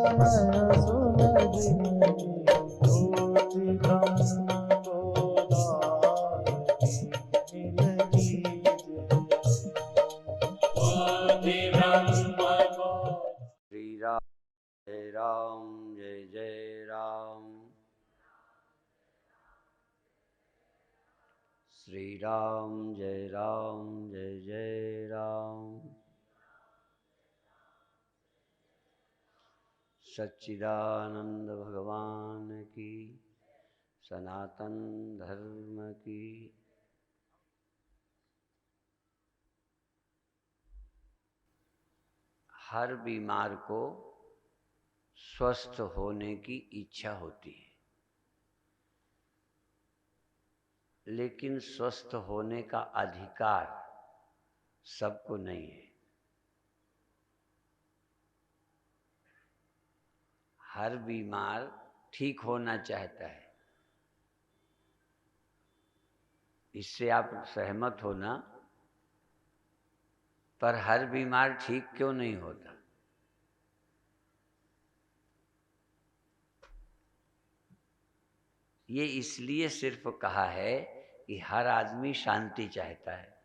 मैं सुलझ गई, ज्योति ब्रह्म को दारती मिल कीजिए। ज्योति ब्रह्म को। श्री राम जय राम जय जय राम। श्री राम जय जय राम। सच्चिदानंद भगवान की, सनातन धर्म की। हर बीमार को स्वस्थ होने की इच्छा होती है, लेकिन स्वस्थ होने का अधिकार सबको नहीं है। हर बीमार ठीक होना चाहता है, इससे आप सहमत हो ना? पर हर बीमार ठीक क्यों नहीं होता? ये इसलिए सिर्फ कहा है कि हर आदमी शांति चाहता है,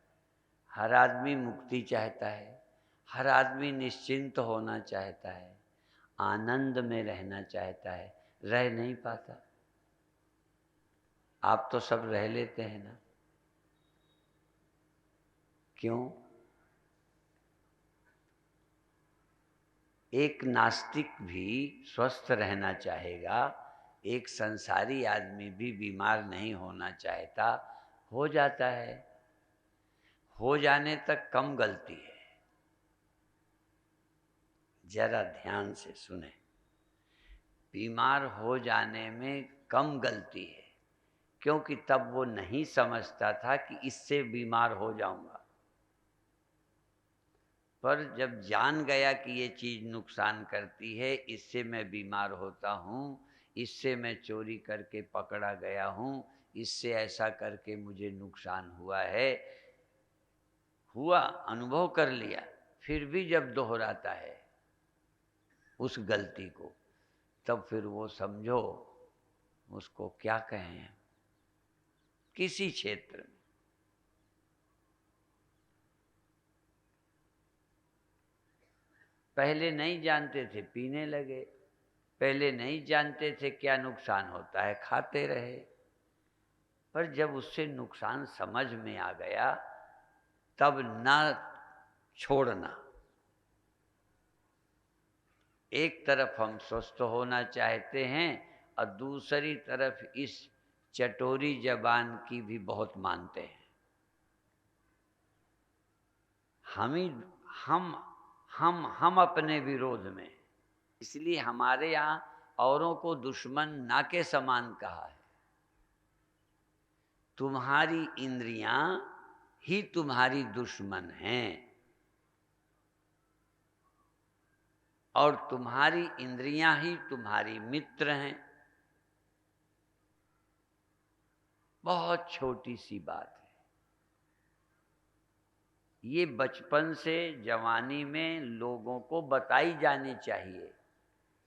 हर आदमी मुक्ति चाहता है, हर आदमी निश्चिंत होना चाहता है, आनंद में रहना चाहता है, रह नहीं पाता। आप तो सब रह लेते हैं ना, क्यों? एक नास्तिक भी स्वस्थ रहना चाहेगा, एक संसारी आदमी भी बीमार नहीं होना चाहता, हो जाता है। हो जाने तक कम गलती है। जरा ध्यान से सुने, बीमार हो जाने में कम गलती है, क्योंकि तब वो नहीं समझता था कि इससे बीमार हो जाऊंगा। पर जब जान गया कि ये चीज़ नुकसान करती है, इससे मैं बीमार होता हूँ, इससे मैं चोरी करके पकड़ा गया हूँ, इससे ऐसा करके मुझे नुकसान हुआ है, हुआ, अनुभव कर लिया, फिर भी जब दोहराता है उस गलती को, तब फिर वो समझो उसको क्या कहें। किसी क्षेत्र में पहले नहीं जानते थे, पीने लगे। पहले नहीं जानते थे क्या नुकसान होता है, खाते रहे। पर जब उससे नुकसान समझ में आ गया, तब ना छोड़ना। एक तरफ हम स्वस्थ होना चाहते हैं और दूसरी तरफ इस चटोरी जबान की भी बहुत मानते हैं। हम ही हम अपने विरोध में, इसलिए हमारे यहाँ औरों को दुश्मन ना के समान कहा है। तुम्हारी इंद्रियां ही तुम्हारी दुश्मन हैं, और तुम्हारी इंद्रियां ही तुम्हारी मित्र हैं। बहुत छोटी सी बात है। ये बचपन से जवानी में लोगों को बताई जानी चाहिए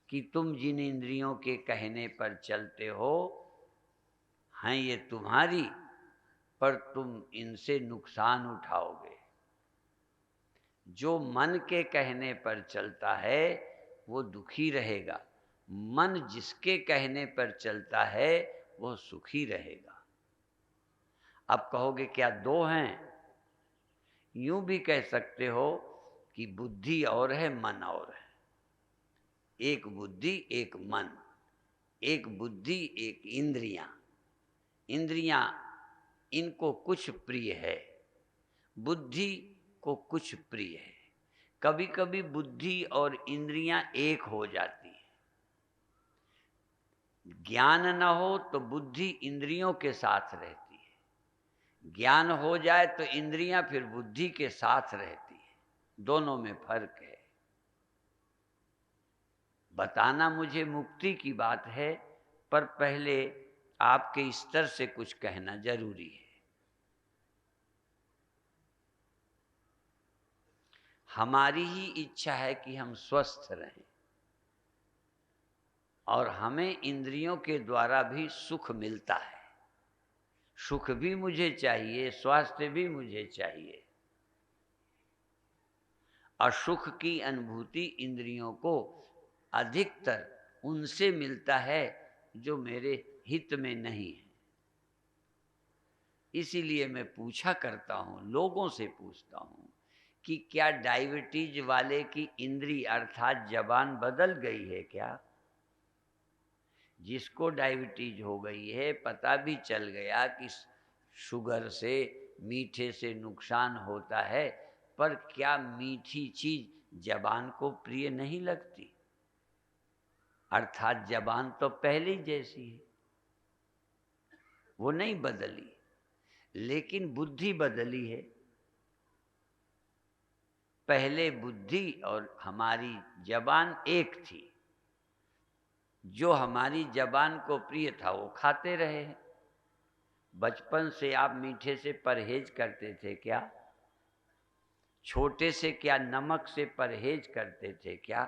कि तुम जिन इंद्रियों के कहने पर चलते हो, हैं ये तुम्हारी, पर तुम इनसे नुकसान उठाओगे। जो मन के कहने पर चलता है वो दुखी रहेगा, मन जिसके कहने पर चलता है वो सुखी रहेगा। अब कहोगे क्या दो हैं? यूं भी कह सकते हो कि बुद्धि और है, मन और है। एक बुद्धि एक मन, एक बुद्धि एक इंद्रियां। इंद्रियां, इनको कुछ प्रिय है, बुद्धि को कुछ प्रिय है। कभी कभी बुद्धि और इंद्रियां एक हो जाती है। ज्ञान न हो तो बुद्धि इंद्रियों के साथ रहती है, ज्ञान हो जाए तो इंद्रियां फिर बुद्धि के साथ रहती है। दोनों में फर्क है। बताना मुझे मुक्ति की बात है, पर पहले आपके स्तर से कुछ कहना जरूरी है। हमारी ही इच्छा है कि हम स्वस्थ रहें, और हमें इंद्रियों के द्वारा भी सुख मिलता है। सुख भी मुझे चाहिए, स्वास्थ्य भी मुझे चाहिए। असुख की अनुभूति इंद्रियों को अधिकतर उनसे मिलता है जो मेरे हित में नहीं है। इसीलिए मैं पूछा करता हूँ, लोगों से पूछता हूँ कि क्या डायबिटीज वाले की इंद्री अर्थात जबान बदल गई है क्या? जिसको डायबिटीज हो गई है, पता भी चल गया कि शुगर से, मीठे से नुकसान होता है, पर क्या मीठी चीज जबान को प्रिय नहीं लगती? अर्थात जबान तो पहले जैसी है, वो नहीं बदली, लेकिन बुद्धि बदली है। पहले बुद्धि और हमारी जबान एक थी। जो हमारी जबान को प्रिय था वो खाते रहे हैं। बचपन से आप मीठे से परहेज करते थे क्या? छोटे से क्या नमक से परहेज करते थे क्या?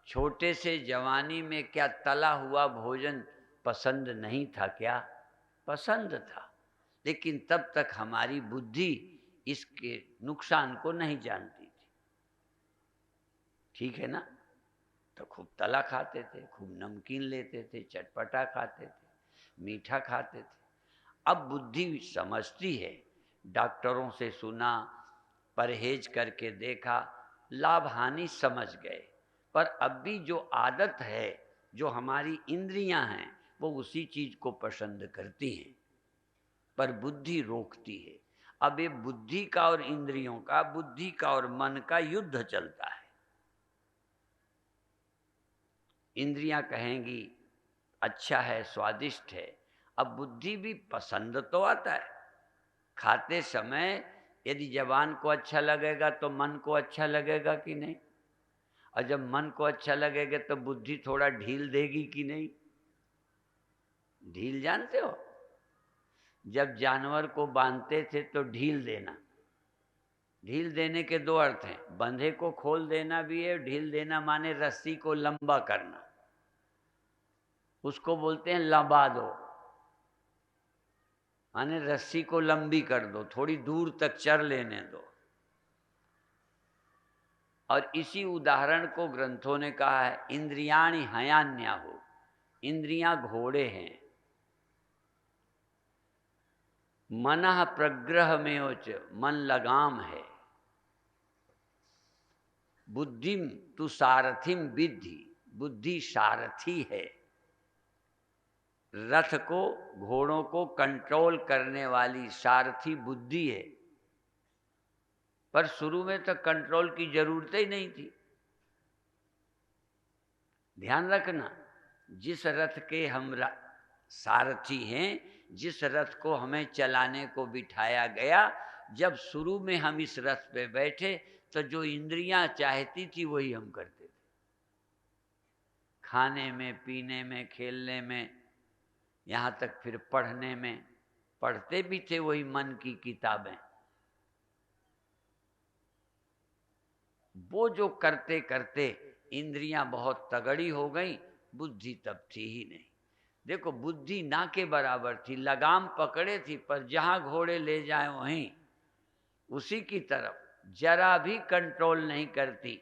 छोटे से जवानी में क्या तला हुआ भोजन पसंद नहीं था क्या? पसंद था, लेकिन तब तक हमारी बुद्धि इसके नुकसान को नहीं जानती थी। ठीक है ना? तो खूब तला खाते थे, खूब नमकीन लेते थे, चटपटा खाते थे, मीठा खाते थे। अब बुद्धि समझती है, डॉक्टरों से सुना, परहेज करके देखा, लाभ हानि समझ गए, पर अब भी जो आदत है, जो हमारी इंद्रियां हैं, वो उसी चीज को पसंद करती हैं, पर बुद्धि रोकती है। अब ये बुद्धि का और इंद्रियों का, बुद्धि का और मन का युद्ध चलता है। इंद्रियां कहेंगी अच्छा है, स्वादिष्ट है। अब बुद्धि भी पसंद तो आता है। खाते समय यदि जबान को अच्छा लगेगा तो मन को अच्छा लगेगा कि नहीं? और जब मन को अच्छा लगेगा तो बुद्धि थोड़ा ढील देगी कि नहीं? ढील जानते हो? जब जानवर को बांधते थे तो ढील देना। ढील देने के दो अर्थ हैं, बंधे को खोल देना भी है, ढील देना माने रस्सी को लंबा करना, उसको बोलते हैं लंबा दो, माने रस्सी को लंबी कर दो, थोड़ी दूर तक चर लेने दो। और इसी उदाहरण को ग्रंथों ने कहा है, इंद्रियाणि हयान्याहु, इंद्रियां घोड़े हैं। मनः प्रग्रह में उच, मन लगाम है। बुद्धिम तु सारथिम विद्धि, बुद्धि सारथी है। रथ को, घोड़ों को कंट्रोल करने वाली सारथी बुद्धि है। पर शुरू में तो कंट्रोल की जरूरत ही नहीं थी। ध्यान रखना, जिस रथ के हम सारथी हैं, जिस रथ को हमें चलाने को बिठाया गया, जब शुरू में हम इस रथ पे बैठे तो जो इंद्रियां चाहती थी वही हम करते थे। खाने में, पीने में, खेलने में, यहाँ तक फिर पढ़ने में, पढ़ते भी थे वही मन की किताबें। वो जो करते करते इंद्रियां बहुत तगड़ी हो गई, बुद्धि तब थी ही नहीं। देखो, बुद्धि ना के बराबर थी, लगाम पकड़े थी, पर जहां घोड़े ले जाए वहीं उसी की तरफ, जरा भी कंट्रोल नहीं करती।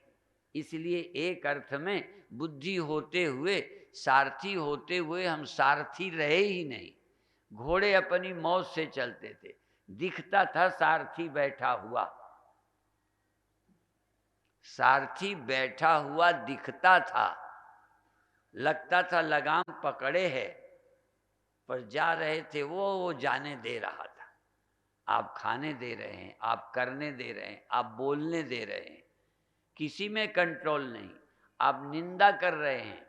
इसलिए एक अर्थ में बुद्धि होते हुए, सारथी होते हुए हम सारथी रहे ही नहीं। घोड़े अपनी मौज से चलते थे, दिखता था सारथी बैठा हुआ, सारथी बैठा हुआ दिखता था, लगता था लगाम पकड़े है, पर जा रहे थे वो जाने दे रहा था। आप खाने दे रहे हैं, आप करने दे रहे हैं, आप बोलने दे रहे हैं, किसी में कंट्रोल नहीं। आप निंदा कर रहे हैं,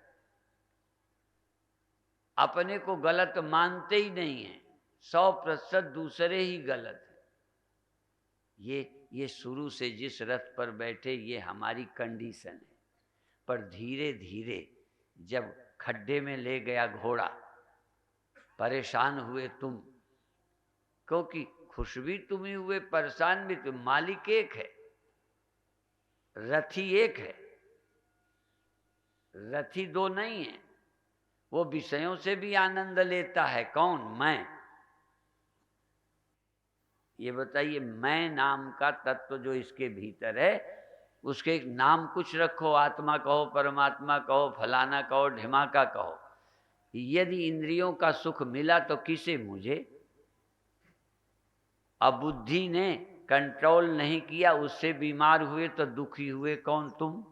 अपने को गलत मानते ही नहीं है, 100% दूसरे ही गलत है। ये शुरू से जिस रथ पर बैठे, ये हमारी कंडीशन है। पर धीरे धीरे जब खड्डे में ले गया घोड़ा, परेशान हुए तुम, क्योंकि खुश भी तुम ही हुए, परेशान भी तुम। मालिक एक है, रथी एक है, रथी दो नहीं है, वो विषयों से भी आनंद लेता है। कौन? मैं। ये बताइए, मैं नाम का तत्व जो इसके भीतर है, उसके एक नाम कुछ रखो, आत्मा कहो, परमात्मा कहो, फलाना कहो, ढिमाका कहो। यदि इंद्रियों का सुख मिला तो किसे? मुझे। अब बुद्धि ने कंट्रोल नहीं किया, उससे बीमार हुए तो दुखी हुए कौन? तुम।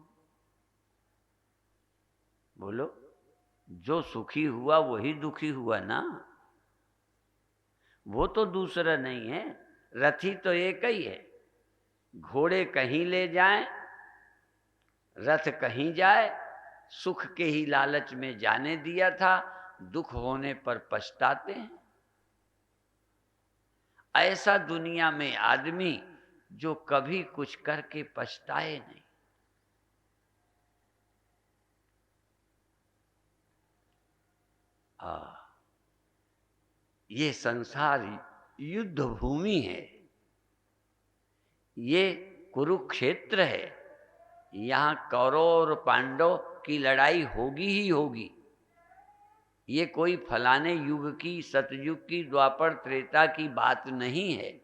बोलो, जो सुखी हुआ वही दुखी हुआ ना, वो तो दूसरा नहीं है। रथी तो एक ही है। घोड़े कहीं ले जाएं, रथ कहीं जाए, सुख के ही लालच में जाने दिया था, दुख होने पर पछताते हैं। ऐसा दुनिया में आदमी जो कभी कुछ करके पछताए नहीं। ये संसार युद्ध भूमि है, ये कुरुक्षेत्र है। यहाँ कौरव और पांडव की लड़ाई होगी ही होगी। ये कोई फलाने युग की, सतयुग की, द्वापर त्रेता की बात नहीं है।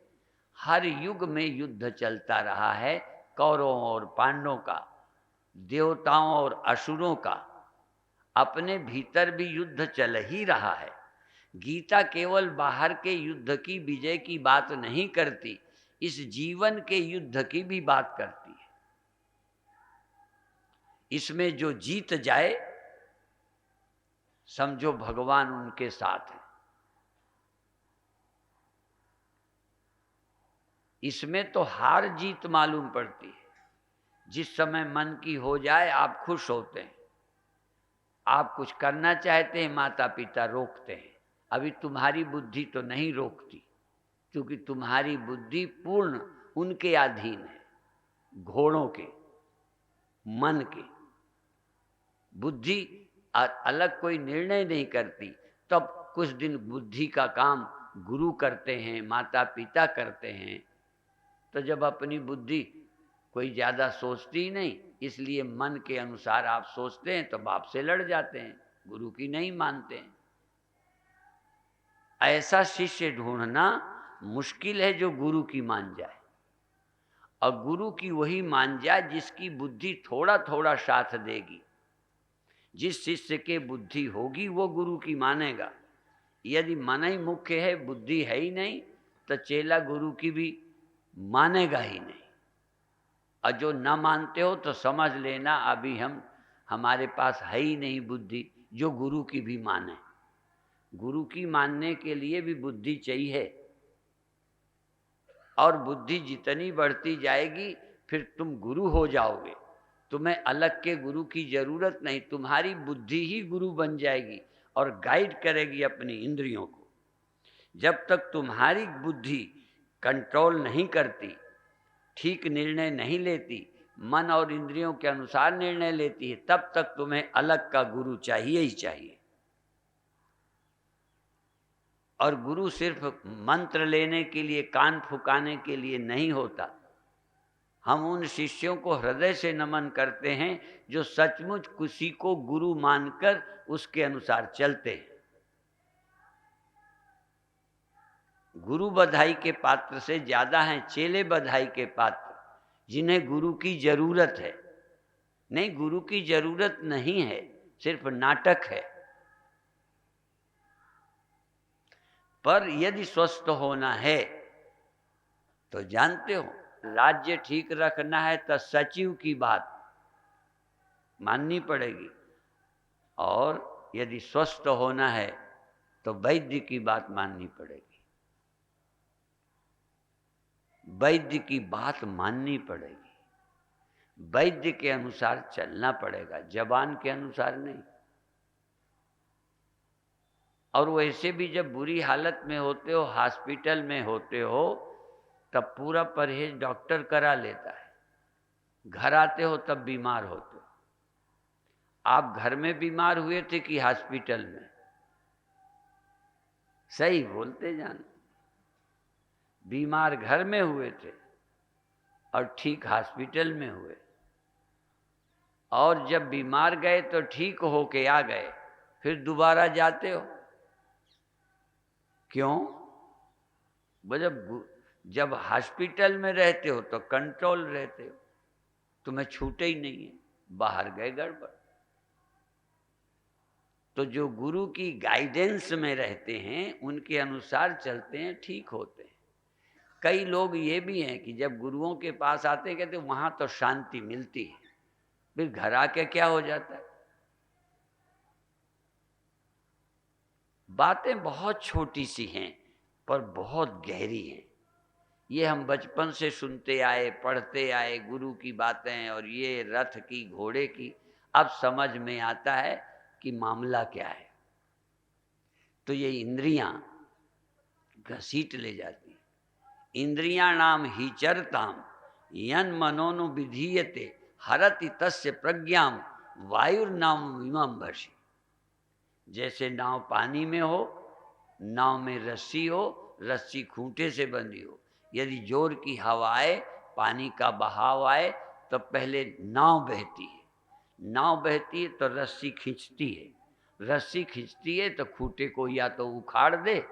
हर युग में युद्ध चलता रहा है, कौरवों और पांडवों का, देवताओं और असुरों का। अपने भीतर भी युद्ध चल ही रहा है। गीता केवल बाहर के युद्ध की, विजय की बात नहीं करती, इस जीवन के युद्ध की भी बात करती है। इसमें जो जीत जाए, समझो भगवान उनके साथ है। इसमें तो हार जीत मालूम पड़ती है। जिस समय मन की हो जाए आप खुश होते हैं, आप कुछ करना चाहते हैं, माता पिता रोकते हैं। अभी तुम्हारी बुद्धि तो नहीं रोकती, क्योंकि तुम्हारी बुद्धि पूर्ण उनके अधीन है, घोड़ों के, मन के। बुद्धि अलग कोई निर्णय नहीं करती। तब कुछ दिन बुद्धि का काम गुरु करते हैं, माता पिता करते हैं। तो जब अपनी बुद्धि कोई ज़्यादा सोचती ही नहीं, इसलिए मन के अनुसार आप सोचते हैं तो बाप से लड़ जाते हैं, गुरु की नहीं मानते हैं। ऐसा शिष्य ढूंढना मुश्किल है जो गुरु की मान जाए। और गुरु की वही मान जाए जिसकी बुद्धि थोड़ा थोड़ा साथ देगी। जिस शिष्य के बुद्धि होगी वो गुरु की मानेगा। यदि मन ही मुख्य है, बुद्धि है ही नहीं, तो चेला गुरु की भी मानेगा ही नहीं। और जो न मानते हो तो समझ लेना अभी हमारे पास है ही नहीं बुद्धि जो गुरु की भी माने। गुरु की मानने के लिए भी बुद्धि चाहिए, और बुद्धि जितनी बढ़ती जाएगी फिर तुम गुरु हो जाओगे। तुम्हें अलग के गुरु की जरूरत नहीं, तुम्हारी बुद्धि ही गुरु बन जाएगी और गाइड करेगी अपनी इंद्रियों को। जब तक तुम्हारी बुद्धि कंट्रोल नहीं करती, ठीक निर्णय नहीं लेती, मन और इंद्रियों के अनुसार निर्णय लेती है, तब तक तुम्हें अलग का गुरु चाहिए ही चाहिए। और गुरु सिर्फ मंत्र लेने के लिए, कान फुकाने के लिए नहीं होता। हम उन शिष्यों को हृदय से नमन करते हैं जो सचमुच किसी को गुरु मानकर उसके अनुसार चलते हैं। गुरु बधाई के पात्र से ज्यादा हैं चेले बधाई के पात्र, जिन्हें गुरु की जरूरत है। नहीं, गुरु की जरूरत नहीं है, सिर्फ नाटक है। पर यदि स्वस्थ होना है तो जानते हो, राज्य ठीक रखना है तो सचिव की बात माननी पड़ेगी, और यदि स्वस्थ होना है तो वैद्य की बात माननी पड़ेगी। वैद्य की बात माननी पड़ेगी, वैद्य के अनुसार चलना पड़ेगा, जबान के अनुसार नहीं। और वैसे भी जब बुरी हालत में होते हो, हॉस्पिटल में होते हो, तब पूरा परहेज डॉक्टर करा लेता है। घर आते हो तब बीमार होते हो। आप घर में बीमार हुए थे कि हॉस्पिटल में? सही बोलते जाना। बीमार घर में हुए थे और ठीक हॉस्पिटल में हुए। और जब बीमार गए तो ठीक हो के आ गए, फिर दोबारा जाते हो क्यों? वो जब हॉस्पिटल में रहते हो तो कंट्रोल रहते हो, तुम्हें छूटे ही नहीं है, बाहर गए गड़बड़। तो जो गुरु की गाइडेंस में रहते हैं उनके अनुसार चलते हैं, ठीक होते हैं। कई लोग ये भी हैं कि जब गुरुओं के पास आते हैं कहते हैं वहां तो शांति मिलती है, फिर घर आके क्या हो जाता है। बातें बहुत छोटी सी हैं पर बहुत गहरी हैं। ये हम बचपन से सुनते आए, पढ़ते आए गुरु की बातें, और ये रथ की, घोड़े की, अब समझ में आता है कि मामला क्या है। तो ये इंद्रियां घसीट ले जाती। इंद्रियां नाम ही चरताम यन मनोनु विधीयते हरति तस्य प्रज्ञाम वायुर्नाम विमम भषि। जैसे नाव पानी में हो, नाव में रस्सी हो, रस्सी खूंटे से बंधी हो, यदि जोर की हवा आए, पानी का बहाव आए, तो पहले नाव बहती है, नाव बहती है तो रस्सी खींचती है, रस्सी खींचती है तो खूंटे को या तो उखाड़ दे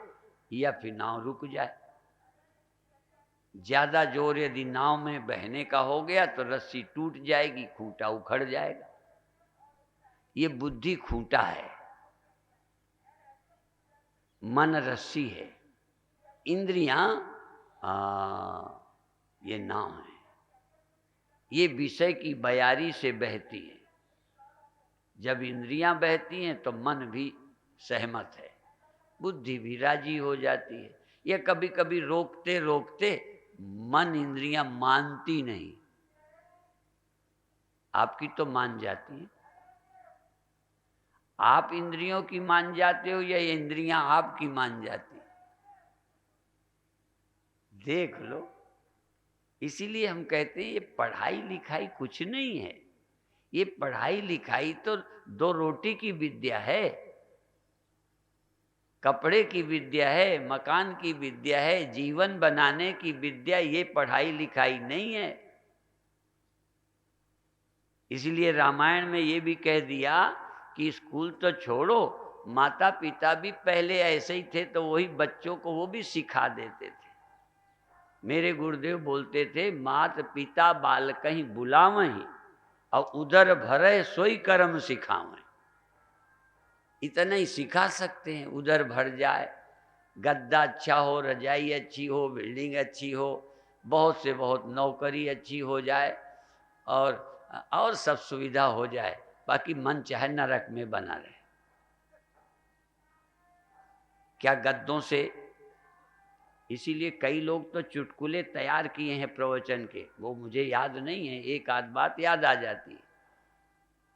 या फिर नाव रुक जाए। ज्यादा जोर यदि नाव में बहने का हो गया तो रस्सी टूट जाएगी, खूंटा उखड़ जाएगा। ये बुद्धि खूंटा है, मन रस्सी है, इंद्रियां ये नाव है। ये विषय की बयारी से बहती है। जब इंद्रियां बहती हैं तो मन भी सहमत है, बुद्धि भी राजी हो जाती है। या कभी कभी रोकते रोकते मन इंद्रियां मानती नहीं, आपकी तो मान जाती है। आप इंद्रियों की मान जाते हो या इंद्रियां आपकी मान जाती? देख लो। इसीलिए हम कहते हैं ये पढ़ाई लिखाई कुछ नहीं है। ये पढ़ाई लिखाई तो दो रोटी की विद्या है, कपड़े की विद्या है, मकान की विद्या है, जीवन बनाने की विद्या, ये पढ़ाई लिखाई नहीं है। इसलिए रामायण में ये भी कह दिया कि स्कूल तो छोड़ो, माता पिता भी पहले ऐसे ही थे तो वही बच्चों को वो भी सिखा देते थे। मेरे गुरुदेव बोलते थे, मात पिता बाल कहीं बुलावहीं और उधर भरे सोई कर्म सिखावें। इतना ही सिखा सकते हैं, उधर भर जाए, गद्दा अच्छा हो, रजाई अच्छी हो, बिल्डिंग अच्छी हो, बहुत से बहुत नौकरी अच्छी हो जाए और सब सुविधा हो जाए, बाकी मन चाहे नरक में बना रहे। क्या गद्दों से? इसीलिए कई लोग तो चुटकुले तैयार किए हैं प्रवचन के, वो मुझे याद नहीं है, एक आध बात याद आ जाती है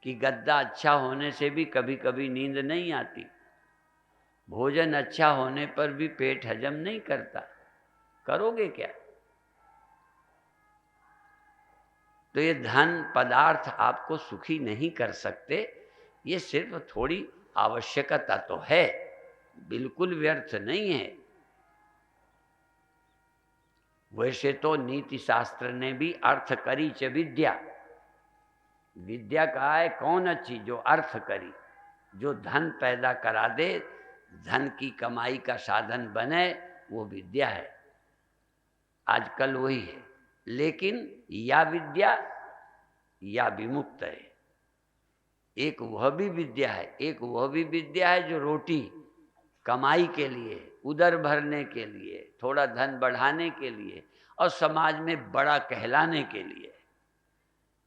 कि गद्दा अच्छा होने से भी कभी कभी नींद नहीं आती, भोजन अच्छा होने पर भी पेट हजम नहीं करता, करोगे क्या? तो ये धन पदार्थ आपको सुखी नहीं कर सकते, ये सिर्फ थोड़ी आवश्यकता तो है, बिल्कुल व्यर्थ नहीं है। वैसे तो नीति शास्त्र ने भी अर्थ करी च विद्या, विद्या कहा है कौन अच्छी? जो अर्थ करी, जो धन पैदा करा दे, धन की कमाई का साधन बने, वो विद्या है। आजकल वही है। लेकिन या विद्या या विमुक्त है। एक वह भी विद्या है, एक वह भी विद्या है जो रोटी कमाई के लिए, उदर भरने के लिए, थोड़ा धन बढ़ाने के लिए और समाज में बड़ा कहलाने के लिए।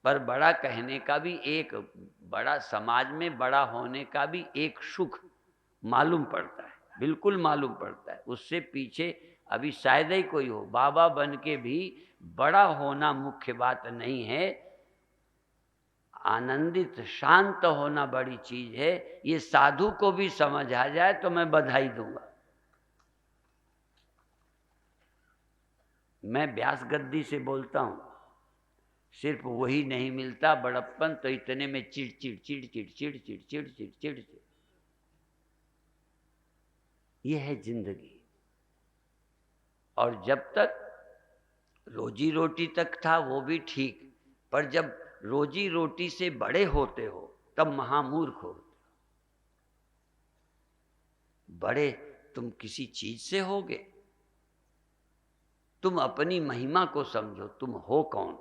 पर बड़ा कहने का भी एक बड़ा, समाज में बड़ा होने का भी एक सुख मालूम पड़ता है, बिल्कुल मालूम पड़ता है। उससे पीछे अभी शायद ही कोई हो, बाबा बन के भी बड़ा होना मुख्य बात नहीं है, आनंदित शांत होना बड़ी चीज है। ये साधु को भी समझ आ जाए तो मैं बधाई दूंगा। मैं व्यास गद्दी से बोलता हूं, सिर्फ वही नहीं मिलता बड़प्पन, तो इतने में चिड़ चिड़ चिड़ चिड़ चिड़ चिड़ चिड़ चिड़ चिड़ चिड़। यह है जिंदगी। और जब तक रोजी रोटी तक था वो भी ठीक, पर जब रोजी रोटी से बड़े होते हो तब महामूर्ख होते हो। बड़े तुम किसी चीज से होगे, तुम अपनी महिमा को समझो, तुम हो कौन।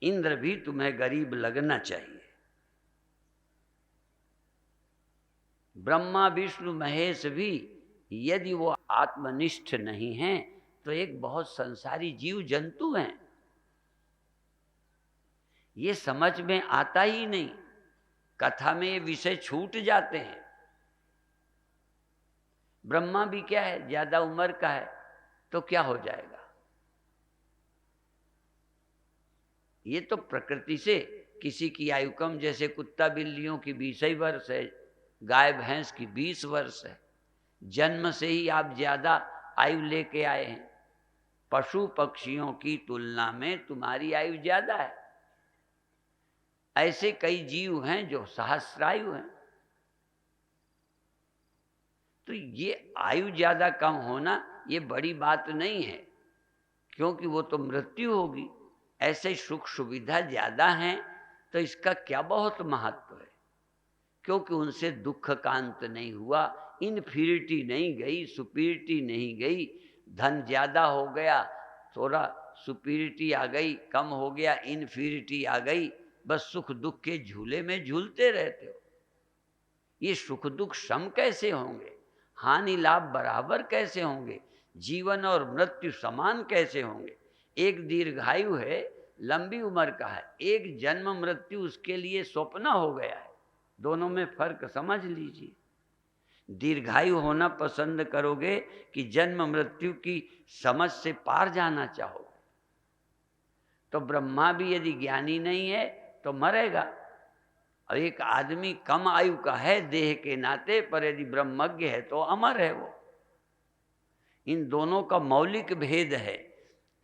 इंद्र भी तुम्हें गरीब लगना चाहिए। ब्रह्मा विष्णु महेश भी यदि वो आत्मनिष्ठ नहीं हैं तो एक बहुत संसारी जीव जंतु हैं। ये समझ में आता ही नहीं, कथा में ये विषय छूट जाते हैं। ब्रह्मा भी क्या है, ज्यादा उम्र का है तो क्या हो जाएगा। ये तो प्रकृति से किसी की आयु कम, जैसे कुत्ता बिल्लियों की 20 ही वर्ष है, गाय भैंस की 20 वर्ष है। जन्म से ही आप ज्यादा आयु लेके आए हैं। पशु पक्षियों की तुलना में तुम्हारी आयु ज्यादा है। ऐसे कई जीव हैं जो सहस्रायु हैं। तो ये आयु ज्यादा कम होना ये बड़ी बात नहीं है, क्योंकि वो तो मृत्यु होगी। ऐसे सुख सुविधा ज्यादा हैं तो इसका क्या बहुत महत्व है, क्योंकि उनसे दुख का अंत नहीं हुआ, इन्फीरिटी नहीं गई, सुपीरिटी नहीं गई। धन ज्यादा हो गया, थोड़ा सुपीरिटी आ गई, कम हो गया, इन्फीरिटी आ गई, बस सुख दुख के झूले में झूलते रहते हो। ये सुख दुख सम कैसे होंगे, हानि लाभ बराबर कैसे होंगे, जीवन और मृत्यु समान कैसे होंगे। एक दीर्घायु है, लंबी उम्र का है, एक जन्म मृत्यु उसके लिए स्वप्न हो गया है। दोनों में फर्क समझ लीजिए। दीर्घायु होना पसंद करोगे कि जन्म मृत्यु की समझ से पार जाना चाहोगे। तो ब्रह्मा भी यदि ज्ञानी नहीं है तो मरेगा, और एक आदमी कम आयु का है देह के नाते, पर यदि ब्रह्मज्ञ है तो अमर है वो। इन दोनों का मौलिक भेद है।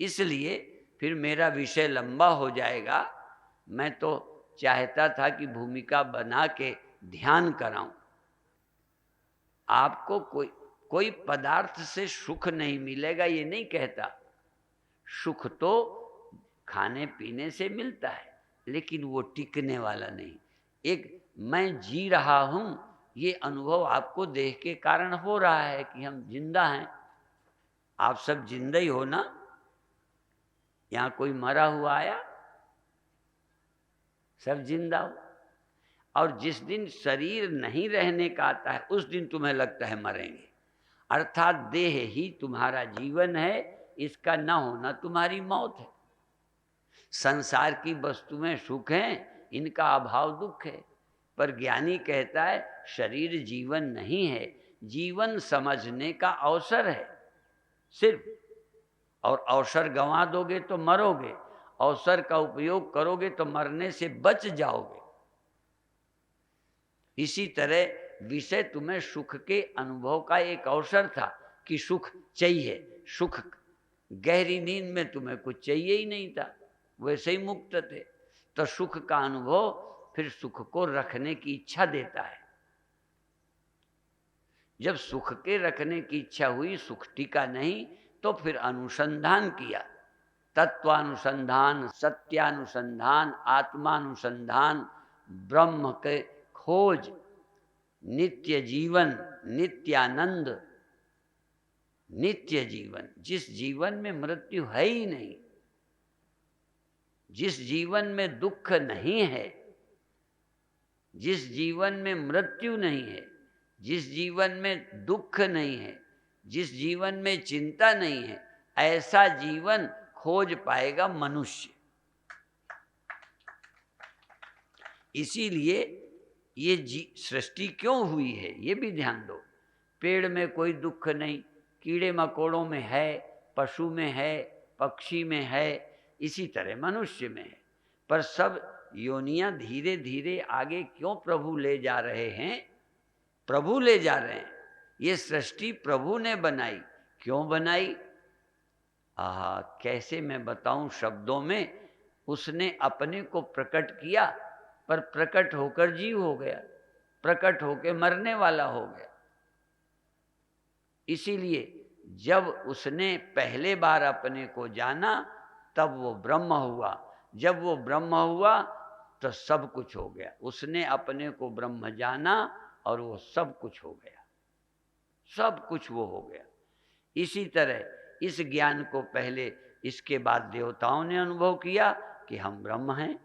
इसलिए फिर मेरा विषय लंबा हो जाएगा। मैं तो चाहता था कि भूमिका बना के ध्यान कराऊं। आपको कोई पदार्थ से सुख नहीं मिलेगा ये नहीं कहता। सुख तो खाने पीने से मिलता है, लेकिन वो टिकने वाला नहीं। एक मैं जी रहा हूं, ये अनुभव आपको देह के कारण हो रहा है कि हम जिंदा हैं। आप सब जिंदा ही हो ना, यहां कोई मरा हुआ आया, सब जिंदा हो। और जिस दिन शरीर नहीं रहने का आता है उस दिन तुम्हें लगता है मरेंगे। अर्थात देह ही तुम्हारा जीवन है, इसका न होना तुम्हारी मौत है। संसार की वस्तुएं सुख हैं, इनका अभाव दुख है। पर ज्ञानी कहता है शरीर जीवन नहीं है, जीवन समझने का अवसर है सिर्फ। और अवसर गंवा दोगे तो मरोगे, अवसर का उपयोग करोगे तो मरने से बच जाओगे। इसी तरह विषय तुम्हें सुख के अनुभव का एक अवसर था कि सुख चाहिए। सुख, गहरी नींद में तुम्हें कुछ चाहिए ही नहीं था, वैसे ही मुक्त थे। तो सुख का अनुभव फिर सुख को रखने की इच्छा देता है। जब सुख के रखने की इच्छा हुई, सुख टिका नहीं, तो फिर अनुसंधान किया। तत्वानुसंधान, सत्यानुसंधान, आत्मानुसंधान, ब्रह्म के खोज, नित्य जीवन, नित्यानंद, नित्य जीवन। जिस जीवन में मृत्यु है ही नहीं, जिस जीवन में दुख नहीं है, जिस जीवन में मृत्यु नहीं है, जिस जीवन में दुख नहीं है, जिस जीवन में चिंता नहीं है, ऐसा जीवन खोज पाएगा मनुष्य। इसीलिए ये सृष्टि क्यों हुई है ये भी ध्यान दो। पेड़ में कोई दुख नहीं, कीड़े मकोड़ों में है, पशु में है, पक्षी में है, इसी तरह मनुष्य में है। पर सब योनियां धीरे धीरे आगे क्यों प्रभु ले जा रहे हैं? प्रभु ले जा रहे हैं। ये सृष्टि प्रभु ने बनाई। क्यों बनाई? कैसे मैं बताऊं शब्दों में। उसने अपने को प्रकट किया, पर प्रकट होकर जीव हो गया, प्रकट होकर मरने वाला हो गया। इसीलिए जब उसने पहले बार अपने को जाना तब वो ब्रह्म हुआ। जब वो ब्रह्म हुआ तो सब कुछ हो गया। उसने अपने को ब्रह्म जाना और वो सब कुछ हो गया, सब कुछ वो हो गया। इसी तरह इस ज्ञान को पहले, इसके बाद देवताओं ने अनुभव किया कि हम ब्रह्म हैं,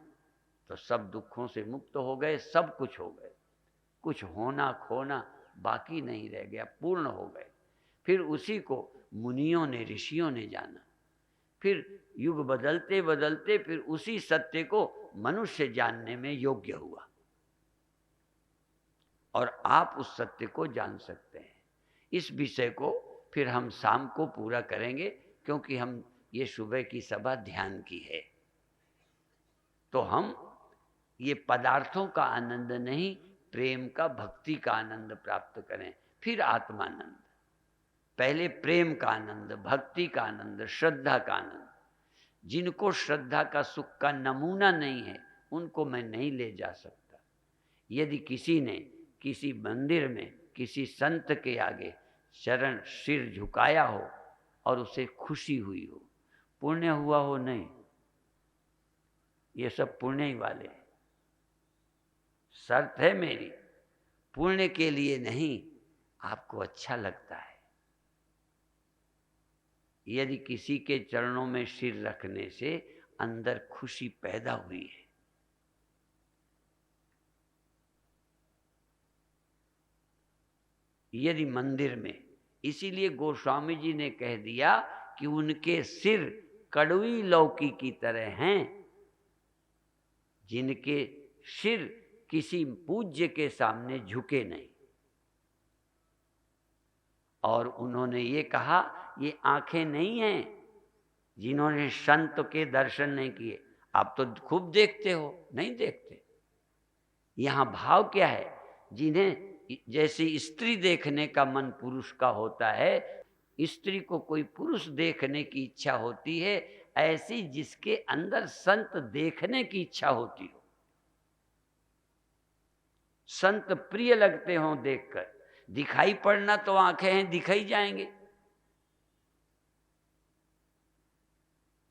तो सब दुखों से मुक्त हो गए, सब कुछ हो गए, कुछ होना खोना बाकी नहीं रह गया, पूर्ण हो गए। फिर उसी को मुनियों ने, ऋषियों ने जाना। फिर युग बदलते बदलते फिर उसी सत्य को मनुष्य जानने में योग्य हुआ, और आप उस सत्य को जान सकते हैं। इस विषय को फिर हम शाम को पूरा करेंगे, क्योंकि हम ये सुबह की सभा ध्यान की है। तो हम ये पदार्थों का आनंद नहीं, प्रेम का, भक्ति का आनंद प्राप्त करें, फिर आत्मानंद। पहले प्रेम का आनंद, भक्ति का आनंद, श्रद्धा का आनंद। जिनको श्रद्धा का सुख का नमूना नहीं है, उनको मैं नहीं ले जा सकता। यदि किसी ने किसी मंदिर में किसी संत के आगे चरण सिर झुकाया हो और उसे खुशी हुई हो, पुण्य हुआ हो नहीं, ये सब पुण्य ही वाले हैं। शर्त है मेरी, पुण्य के लिए नहीं, आपको अच्छा लगता है। यदि किसी के चरणों में सिर रखने से अंदर खुशी पैदा हुई है, यदि मंदिर में, इसीलिए गोस्वामी जी ने कह दिया कि उनके सिर कड़वी लौकी की तरह हैं, जिनके सिर किसी पूज्य के सामने झुके नहीं। और उन्होंने ये कहा, ये आंखें नहीं हैं जिन्होंने संत के दर्शन नहीं किए। आप तो खूब देखते हो, नहीं देखते। यहाँ भाव क्या है? जिन्हें जैसे स्त्री देखने का मन पुरुष का होता है, स्त्री को कोई पुरुष देखने की इच्छा होती है, ऐसी जिसके अंदर संत देखने की इच्छा होती हो, संत प्रिय लगते हों देखकर। दिखाई पड़ना तो आंखें हैं, दिखाई जाएंगे।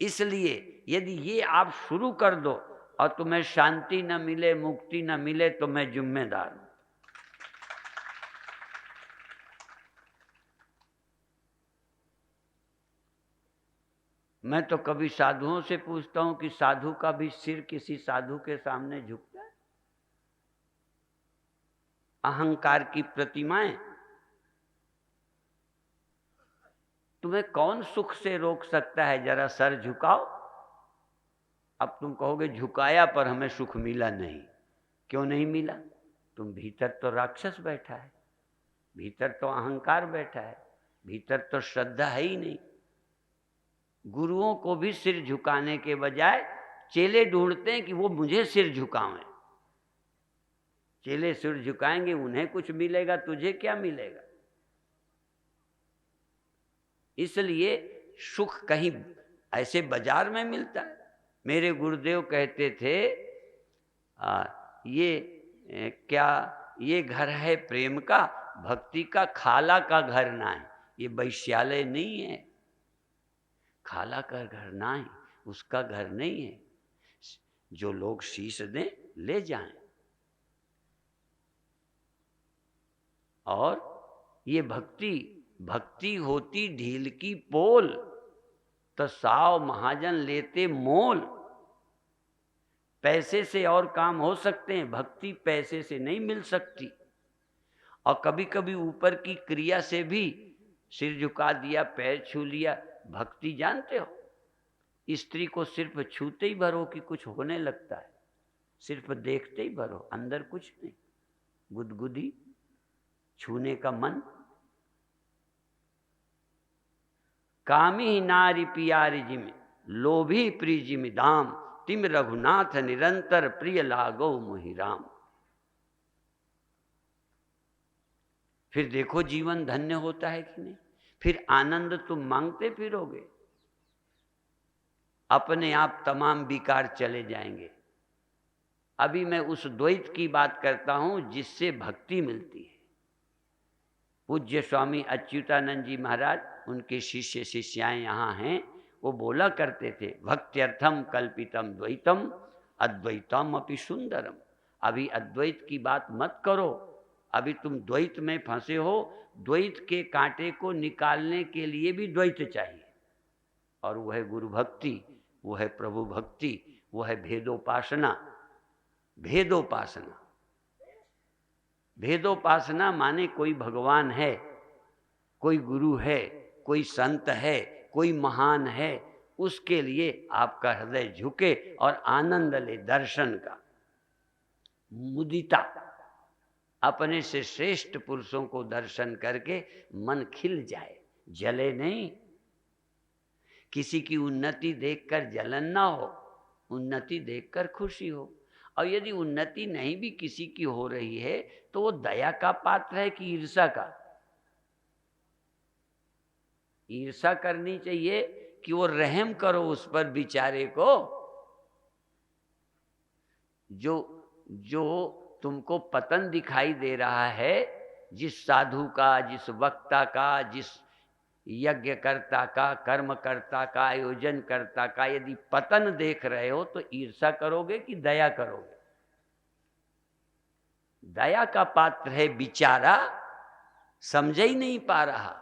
इसलिए यदि ये आप शुरू कर दो और तुम्हें शांति न मिले, मुक्ति न मिले, तो मैं जिम्मेदार हूं। मैं तो कभी साधुओं से पूछता हूं कि साधु का भी सिर किसी साधु के सामने झुकता है? अहंकार की प्रतिमाएं। तुम्हें कौन सुख से रोक सकता है? जरा सर झुकाओ। अब तुम कहोगे झुकाया पर हमें सुख मिला नहीं। क्यों नहीं मिला? तुम भीतर तो राक्षस बैठा है, भीतर तो अहंकार बैठा है, भीतर तो श्रद्धा है ही नहीं। गुरुओं को भी सिर झुकाने के बजाय चेले ढूंढते हैं कि वो मुझे सिर झुकावें। चेले सिर झुकाएंगे, उन्हें कुछ मिलेगा, तुझे क्या मिलेगा? इसलिए सुख कहीं ऐसे बाजार में मिलता है। मेरे गुरुदेव कहते थे, ये घर है प्रेम का, भक्ति का, खाला का घर ना है। ये वैश्यालय नहीं है, खाला का घर ना है, उसका घर नहीं है। जो लोग शीश दें, ले जाएं। और ये भक्ति होती ढील की पोल, तो साव महाजन लेते मोल। पैसे से और काम हो सकते हैं, भक्ति पैसे से नहीं मिल सकती। और कभी कभी ऊपर की क्रिया से भी सिर झुका दिया, पैर छू लिया, भक्ति जानते हो। स्त्री को सिर्फ छूते ही भरो कि कुछ होने लगता है, सिर्फ देखते ही भरो, अंदर कुछ नहीं। गुदगुदी, छूने का मन। कामी नारी पियारी जिम, लोभी प्रिय जिम दाम, तिम रघुनाथ निरंतर प्रिय लागो मोहि राम। फिर देखो जीवन धन्य होता है कि नहीं। फिर आनंद तुम मांगते फिरोगे, अपने आप तमाम विकार चले जाएंगे। अभी मैं उस द्वैत की बात करता हूं जिससे भक्ति मिलती है। पूज्य स्वामी अच्युतानंद जी महाराज, उनके शिष्य शिष्याएं यहाँ हैं, वो बोला करते थे, भक्त्यर्थम कल्पितम द्वैतम अद्वैतम अपि सुंदरम। अभी अद्वैत की बात मत करो, अभी तुम द्वैत में फंसे हो। द्वैत के कांटे को निकालने के लिए भी द्वैत चाहिए, और वो है गुरु भक्ति, वो है प्रभु भक्ति, वो है भेदोपासना। भेदोपासना, भेदोपासना माने कोई भगवान है, कोई गुरु है, कोई संत है, कोई महान है, उसके लिए आपका हृदय झुके और आनंद ले दर्शन का। मुदिता, अपने से श्रेष्ठ पुरुषों को दर्शन करके मन खिल जाए, जले नहीं। किसी की उन्नति देखकर जलन ना हो, उन्नति देखकर खुशी हो। और यदि उन्नति नहीं भी किसी की हो रही है तो वो दया का पात्र है कि ईर्ष्या का? ईर्ष्या करनी चाहिए कि वो रहम करो उस पर बेचारे को। जो तुमको पतन दिखाई दे रहा है, जिस साधु का, जिस वक्ता का, जिस यज्ञकर्ता का, कर्मकर्ता का, आयोजनकर्ता का यदि पतन देख रहे हो तो ईर्ष्या करोगे कि दया करोगे? दया का पात्र है बेचारा, समझ ही नहीं पा रहा।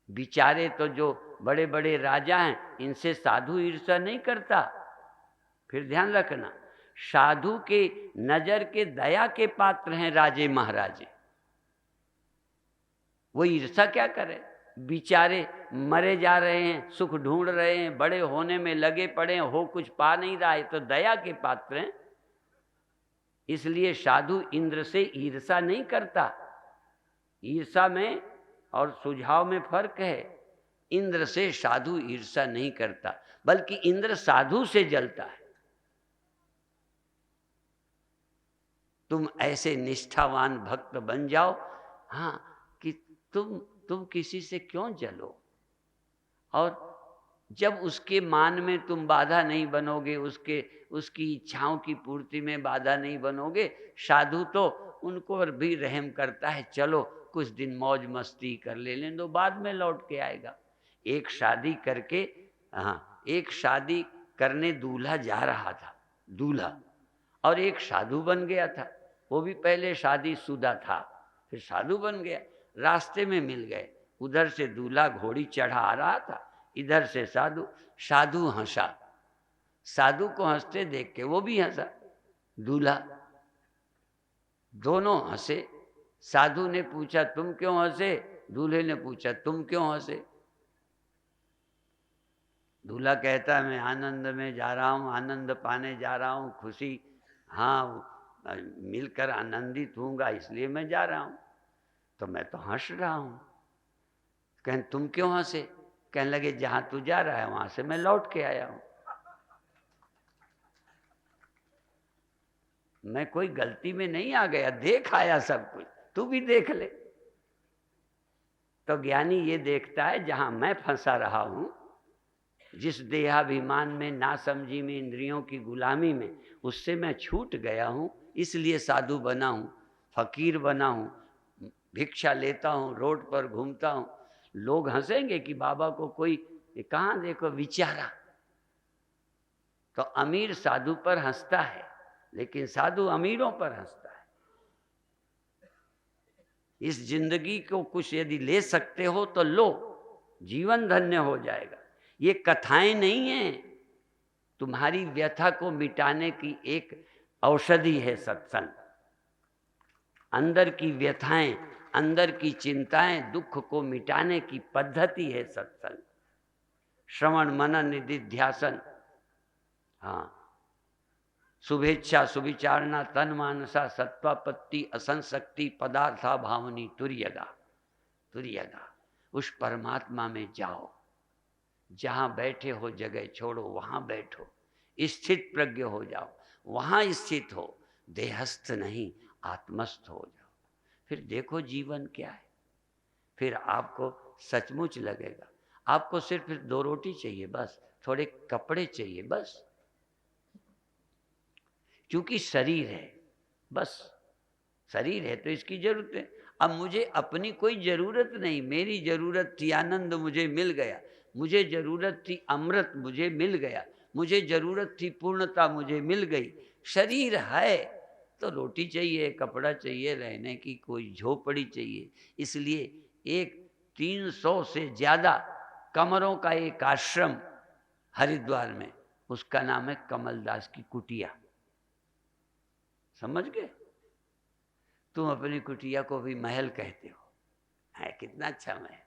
बेचारे तो जो बड़े बड़े राजा हैं, इनसे साधु ईर्ष्या नहीं करता। फिर ध्यान रखना, साधु के नजर के दया के पात्र हैं राजे महाराजे। वो ईर्ष्या क्या करे? बेचारे मरे जा रहे हैं, सुख ढूंढ रहे हैं, बड़े होने में लगे पड़े हैं, हो कुछ पा नहीं रहा है, तो दया के पात्र हैं। इसलिए साधु इंद्र से ईर्ष्या नहीं करता। ईर्ष्या में और सुझाव में फर्क है। इंद्र से साधु ईर्ष्या नहीं करता, बल्कि इंद्र साधु से जलता है। तुम ऐसे निष्ठावान भक्त बन जाओ, हाँ, कि तुम किसी से क्यों जलो। और जब उसके मान में तुम बाधा नहीं बनोगे, उसकी इच्छाओं की पूर्ति में बाधा नहीं बनोगे, साधु तो उनको भी रहम करता है, चलो कुछ दिन मौज मस्ती कर लेने दो, बाद में लौट के आएगा। एक शादी करके, हाँ, एक शादी करने दूल्हा जा रहा था, दूल्हा, और एक साधु बन गया था। वो भी पहले शादीशुदा था, फिर साधु बन गया। रास्ते में मिल गए, उधर से दूल्हा घोड़ी चढ़ा आ रहा था, इधर से साधु। साधु हंसा, साधु को हंसते देख के वो भी हंसा, दूल्हा, दोनों हंसे। साधु ने पूछा तुम क्यों हंसे, दूल्हे ने पूछा तुम क्यों हंसे। दूल्हा कहता मैं आनंद में जा रहा हूँ, आनंद पाने जा रहा हूँ, खुशी, हाँ, मिलकर आनंदित हूँगा इसलिए मैं जा रहा हूँ। तो मैं तो हंस रहा हूँ। कहें तुम क्यों हंसे? कहने लगे जहाँ तू जा रहा है वहां से मैं लौट के आया हूँ, मैं कोई गलती में नहीं आ गया, देख आया सब कुछ, तू भी देख ले। तो ज्ञानी ये देखता है जहां मैं फंसा रहा हूं, जिस देहाभिमान में, नासमझी में, इंद्रियों की गुलामी में, उससे मैं छूट गया हूं, इसलिए साधु बना हूं, फकीर बना हूं, भिक्षा लेता हूं, रोड पर घूमता हूं। लोग हंसेंगे कि बाबा को कोई कहाँ देखो विचारा। तो अमीर साधु पर हंसता है, लेकिन साधु अमीरों पर हंसता है। इस जिंदगी को कुछ यदि ले सकते हो तो लो, जीवन धन्य हो जाएगा। ये कथाएं नहीं हैं, तुम्हारी व्यथा को मिटाने की एक औषधि है सत्संग। अंदर की व्यथाएं, अंदर की चिंताएं, दुख को मिटाने की पद्धति है सत्संग। श्रवण मनन निधिध्यासन, हाँ, शुभेच्छा सुविचारणा तन मानसा सत्वापत्ति असंशक्ति पदार्था भावनी तुर्यगा। तुर्यगा, उस परमात्मा में जाओ, जहां बैठे हो जगह छोड़ो, वहां बैठो, स्थित प्रज्ञ हो जाओ, वहां स्थित हो, देहस्थ नहीं आत्मस्थ हो जाओ। फिर देखो जीवन क्या है, फिर आपको सचमुच लगेगा। आपको सिर्फ 2 रोटी चाहिए बस, थोड़े कपड़े चाहिए बस, क्योंकि शरीर है, बस शरीर है तो इसकी जरूरत है। अब मुझे अपनी कोई जरूरत नहीं, मेरी जरूरत थी आनंद, मुझे मिल गया। मुझे जरूरत थी अमृत, मुझे मिल गया। मुझे जरूरत थी पूर्णता, मुझे मिल गई। शरीर है तो रोटी चाहिए, कपड़ा चाहिए, रहने की कोई झोपड़ी चाहिए। इसलिए एक 300 से ज्यादा कमरों का एक आश्रम हरिद्वार में, उसका नाम है कमलदास की कुटिया। समझ गए? तुम अपनी कुटिया को भी महल कहते हो, है कितना अच्छा महल।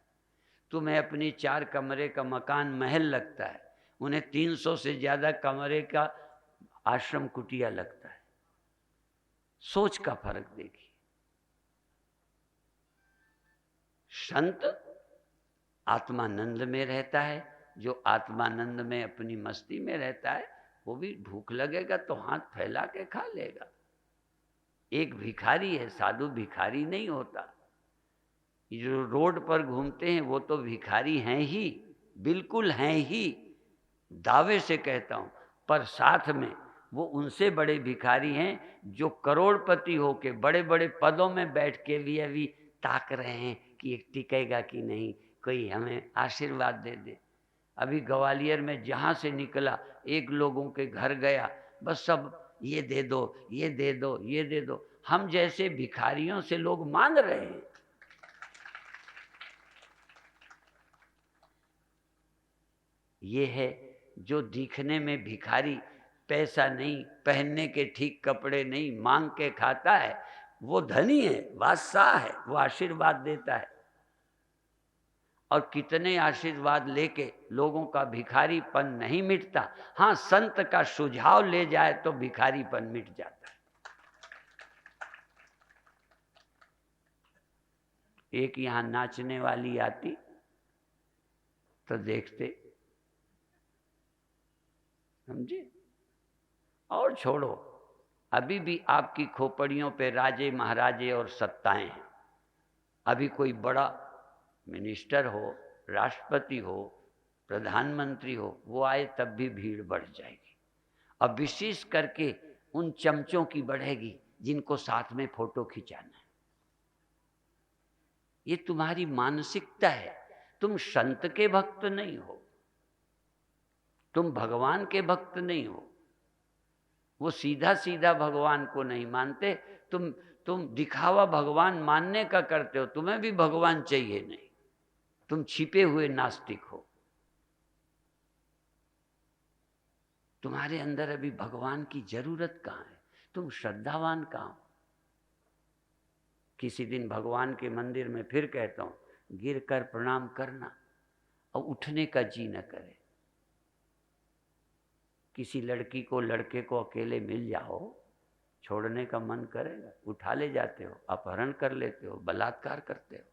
तुम्हें अपनी 4 कमरे का मकान महल लगता है, उन्हें 300 से ज्यादा कमरे का आश्रम कुटिया लगता है। सोच का फर्क देखिए। संत आत्मानंद में रहता है, जो आत्मानंद में अपनी मस्ती में रहता है वो भी भूख लगेगा तो हाथ फैला के खा लेगा। एक भिखारी है, साधु भिखारी नहीं होता। जो रोड पर घूमते हैं वो तो भिखारी हैं ही, बिल्कुल हैं ही, दावे से कहता हूं। पर साथ में वो उनसे बड़े भिखारी हैं जो करोड़पति होके बड़े बड़े पदों में बैठ के भी अभी ताक रहे हैं कि एक टिकेगा कि नहीं, कोई हमें आशीर्वाद दे दे। अभी ग्वालियर में जहां से निकला एक लोगों के घर गया, बस सब ये दे दो, ये दे दो, ये दे दो। हम जैसे भिखारियों से लोग मांग रहे हैं। ये है जो दिखने में भिखारी, पैसा नहीं, पहनने के ठीक कपड़े नहीं, मांग के खाता है, वो धनी है, बादशाह है, वो आशीर्वाद देता है। और कितने आशीर्वाद लेके लोगों का भिखारीपन नहीं मिटता। हाँ, संत का सुझाव ले जाए तो भिखारीपन मिट जाता है। एक यहां नाचने वाली आती तो देखते, समझे? और छोड़ो, अभी भी आपकी खोपड़ियों पे राजे महाराजे और सत्ताएं हैं। अभी कोई बड़ा मिनिस्टर हो, राष्ट्रपति हो, प्रधानमंत्री हो, वो आए तब भी भीड़ बढ़ जाएगी। अब विशेष करके उन चमचों की बढ़ेगी जिनको साथ में फोटो खिंचाना है। ये तुम्हारी मानसिकता है। तुम संत के भक्त नहीं हो, तुम भगवान के भक्त नहीं हो। वो सीधा सीधा भगवान को नहीं मानते। तुम दिखावा भगवान मानने का करते हो। तुम्हें भी भगवान चाहिए नहीं, तुम छिपे हुए नास्तिक हो। तुम्हारे अंदर अभी भगवान की जरूरत कहाँ है? तुम श्रद्धावान कहाँ हो? किसी दिन भगवान के मंदिर में फिर कहता हूं, गिर कर प्रणाम करना और उठने का जी न करे। किसी लड़की को, लड़के को अकेले मिल जाओ, छोड़ने का मन करेगा? उठा ले जाते हो, अपहरण कर लेते हो, बलात्कार करते हो।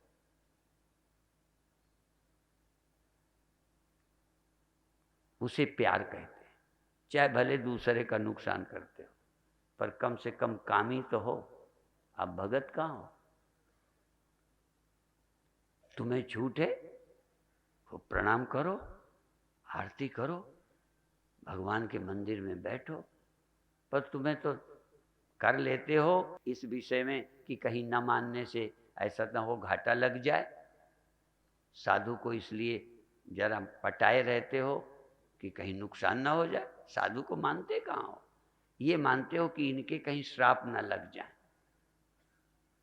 उसे प्यार कहते हैं, चाहे भले दूसरे का नुकसान करते हो, पर कम से कम कामी तो हो। आप भगत कहाँ हो? तुम्हें छूट है तो प्रणाम करो, आरती करो, भगवान के मंदिर में बैठो। पर तुम्हें तो कर लेते हो इस विषय में कि कहीं न मानने से ऐसा न हो घाटा लग जाए। साधु को इसलिए जरा पटाए रहते हो कि कहीं नुकसान ना हो जाए। साधु को मानते कहाँ हो? ये मानते हो कि इनके कहीं श्राप न लग जाए,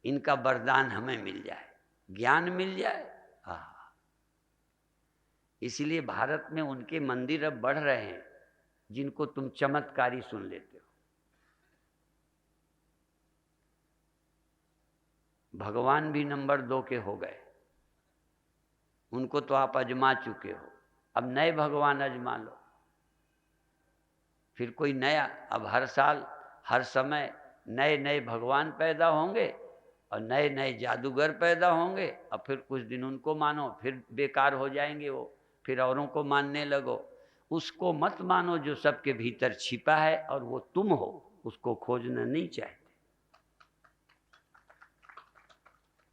इनका वरदान हमें मिल जाए, ज्ञान मिल जाए। हाँ, इसलिए भारत में उनके मंदिर अब बढ़ रहे हैं जिनको तुम चमत्कारी सुन लेते हो। भगवान भी नंबर 2 के हो गए, उनको तो आप अजमा चुके हो। अब नए भगवान अजमा लो, फिर कोई नया। अब हर साल हर समय नए नए भगवान पैदा होंगे और नए नए जादूगर पैदा होंगे। अब फिर कुछ दिन उनको मानो, फिर बेकार हो जाएंगे वो, फिर औरों को मानने लगो। उसको मत मानो जो सबके भीतर छिपा है और वो तुम हो, उसको खोजना नहीं चाहते।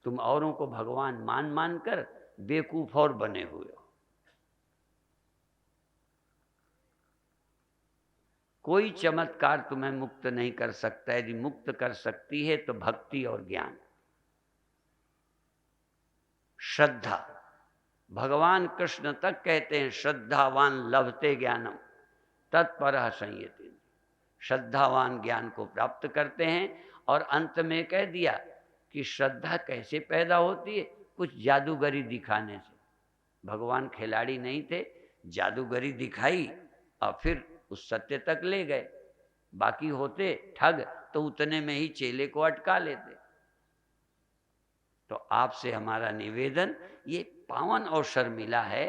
तुम औरों को भगवान मान मान कर बेवकूफ और बने हुए हो। कोई चमत्कार तुम्हें मुक्त नहीं कर सकता। यदि मुक्त कर सकती है तो भक्ति और ज्ञान। श्रद्धा, भगवान कृष्ण तक कहते हैं श्रद्धावान लभते ज्ञानम तत्परः संयति। श्रद्धावान ज्ञान को प्राप्त करते हैं। और अंत में कह दिया कि श्रद्धा कैसे पैदा होती है, कुछ जादूगरी दिखाने से। भगवान खिलाड़ी नहीं थे, जादूगरी दिखाई और फिर उस सत्य तक ले गए। बाकी होते ठग तो उतने में ही चेले को अटका लेते। तो आपसे हमारा निवेदन, ये पावन अवसर मिला है,